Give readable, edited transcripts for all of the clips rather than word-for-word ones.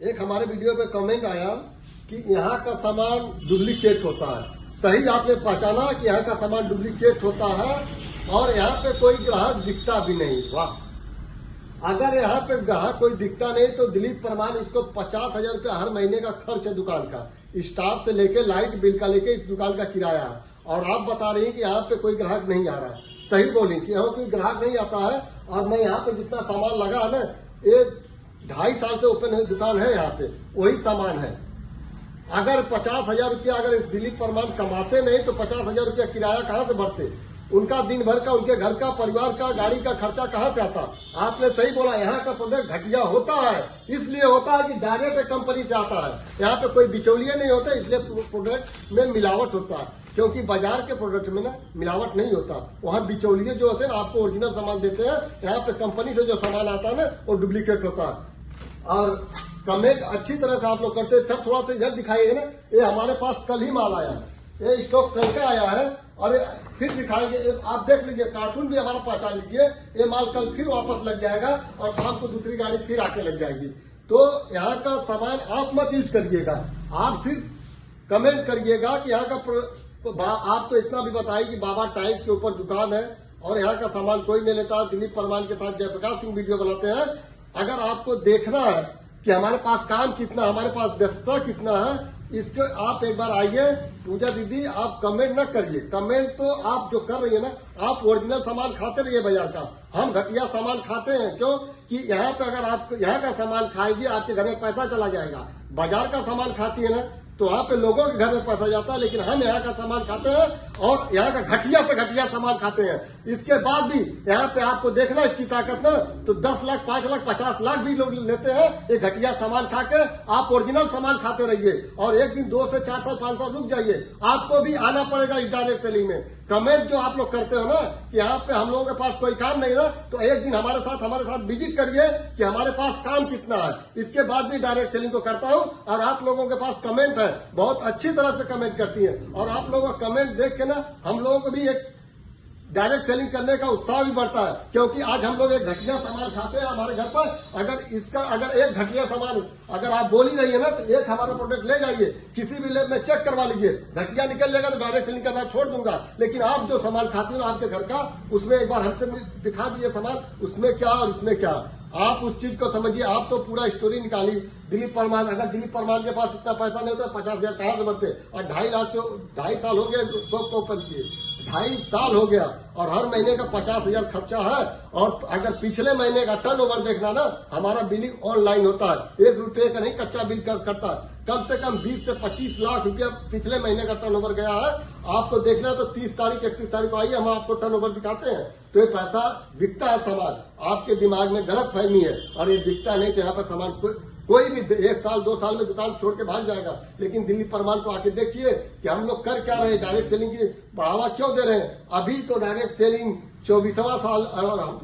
एक हमारे वीडियो पे कमेंट आया कि यहाँ का सामान डुप्लीकेट होता है। सही आपने पहचाना कि यहाँ का सामान डुप्लीकेट होता है और यहाँ पे कोई ग्राहक दिखता भी नहीं। वाह! अगर यहाँ पे ग्राहक कोई दिखता नहीं तो दिलीप परमार इसको 50,000 रुपया हर महीने का खर्च है दुकान का, स्टाफ से लेके लाइट बिल का लेके इस दुकान का किराया है। और आप बता रही हैं कि यहाँ पे कोई ग्राहक नहीं आ रहा है। सही बोली कि यहाँ कोई ग्राहक नहीं आता है। और मैं यहाँ पे जितना सामान लगा है ना, ये 2.5 साल से ओपन दुकान है, यहाँ पे वही सामान है। अगर 50,000 रुपया अगर दिलीप परमार कमाते नहीं तो 50,000 रुपया किराया कहाँ से भरते? उनका दिन भर का, उनके घर का, परिवार का, गाड़ी का खर्चा कहाँ से आता? आपने सही बोला, यहाँ का प्रोडक्ट घटिया होता है। इसलिए होता है कि डायरेक्ट कंपनी से आता है, यहाँ पे कोई बिचौलिए नहीं होते, इसलिए प्रोडक्ट में मिलावट होता है। क्योंकि बाजार के प्रोडक्ट में ना मिलावट नहीं होता, वहाँ बिचौलिए जो होते हैं ना आपको ओरिजिनल सामान देते हैं। यहाँ पे कंपनी से जो सामान आता है ना वो डुप्लीकेट होता है। और कमेंट अच्छी तरह से आप लोग करते हैं। सर थोड़ा सा इधर दिखाइए ना, ये हमारे पास कल ही माल आया है, ये स्टॉक कल का आया है और फिर दिखाएंगे। आप देख लीजिए, कार्टून भी हमारा पहचान लीजिए, ये माल कल फिर वापस लग जाएगा और शाम को दूसरी गाड़ी फिर आके लग जाएगी। तो यहाँ का सामान आप मत यूज करिएगा, आप सिर्फ कमेंट करिएगा कि यहाँ का आप तो इतना भी बताइए कि बाबा टाइल्स के ऊपर दुकान है और यहाँ का सामान कोई नहीं लेता। दिलीप परमार के साथ जयप्रकाश सिंह वीडियो बनाते हैं। अगर आपको देखना है कि हमारे पास काम कितना, हमारे पास व्यस्तता कितना है, इसके आप एक बार आइए। पूजा दीदी आप कमेंट न करिए, कमेंट तो आप जो कर रही है ना, आप ओरिजिनल सामान खाते रहिए बाजार का। हम घटिया सामान खाते हैं क्यों कि यहाँ पे अगर आप यहाँ का सामान खाएगी आपके घर में पैसा चला जाएगा। बाजार का सामान खाती है ना तो वहाँ पे लोगों के घर में पैसा जाता है, लेकिन हम यहाँ का सामान खाते हैं और यहाँ का घटिया से घटिया सामान खाते हैं। इसके बाद भी यहाँ पे आपको देखना इसकी ताकत ना, तो 10 लाख, 5 लाख, 50 लाख भी लोग लेते हैं ये घटिया सामान खा के। आप ओरिजिनल सामान खाते रहिए और एक दिन 2 से 4 साल 5 साल रुक जाइए, आपको भी आना पड़ेगा इस डायरेक्ट सेलिंग में। कमेंट जो आप लोग करते हो ना कि यहाँ पे हम लोगों के पास कोई काम नहीं ना, तो एक दिन हमारे साथ विजिट करिए कि हमारे पास काम कितना है। इसके बाद भी डायरेक्ट सेलिंग को करता हूँ और आप लोगों के पास कमेंट है, बहुत अच्छी तरह से कमेंट करती है और आप लोगों का कमेंट देख के ना हम लोगों को भी एक डायरेक्ट सेलिंग करने का उत्साह भी बढ़ता है। क्योंकि आज हम लोग एक घटिया सामान खाते हैं हमारे घर पर, अगर एक घटिया सामान अगर आप बोल ही रही है ना तो एक हमारा प्रोडक्ट ले जाइए, किसी भी लैब में चेक करवा लीजिए, घटिया निकल जाएगा तो डायरेक्ट सेलिंग करना छोड़ दूंगा। लेकिन आप जो सामान खाती हो ना आपके घर का, उसमें एक बार हमसे दिखा दीजिए सामान, उसमें क्या और उसमें क्या, आप उस चीज को समझिए। आप तो पूरा स्टोरी निकाली। दिलीप परमार, अगर दिलीप परमार के पास इतना पैसा नहीं होता 50,000 कहाँ से बढ़ते? और 2.5 साल हो गए शॉप को ओपन किए, 2.5 साल हो गया और हर महीने का 50,000 खर्चा है। और अगर पिछले महीने का टर्नओवर देखना ना, हमारा बिलिंग ऑनलाइन होता है, 1 रुपये का नहीं कच्चा बिल करता है। कम से कम 20 से 25 लाख रुपया पिछले महीने का टर्नओवर गया है। आपको देखना तो 30 तारीख 31 तारीख को आइए, हम आपको टर्नओवर दिखाते हैं। तो ये पैसा बिकता है सामान, आपके दिमाग में गलत फहमी है और ये बिकता नहीं। तो यहाँ पर सामान कोई भी 1 साल 2 साल में दुकान छोड़ के भाग जाएगा। लेकिन दिलीप परमार को आके देखिए कि हम लोग कर क्या रहे हैं, डायरेक्ट सेलिंग की बढ़ावा क्यों दे रहे हैं। अभी तो डायरेक्ट सेलिंग 24वां साल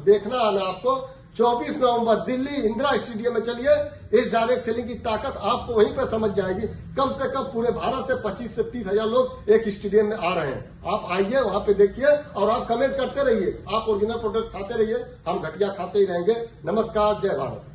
देखना है ना आपको। 24 नवंबर दिल्ली इंदिरा स्टेडियम में चलिए, इस डायरेक्ट सेलिंग की ताकत आपको वहीं पर समझ जाएगी। कम से कम पूरे भारत से 25 से 30 हजार लोग एक स्टेडियम में आ रहे हैं। आप आइए, वहां पे देखिए और आप कमेंट करते रहिए। आप ओरिजिनल प्रोडक्ट खाते रहिए, हम घटिया खाते ही रहेंगे। नमस्कार, जय भारत।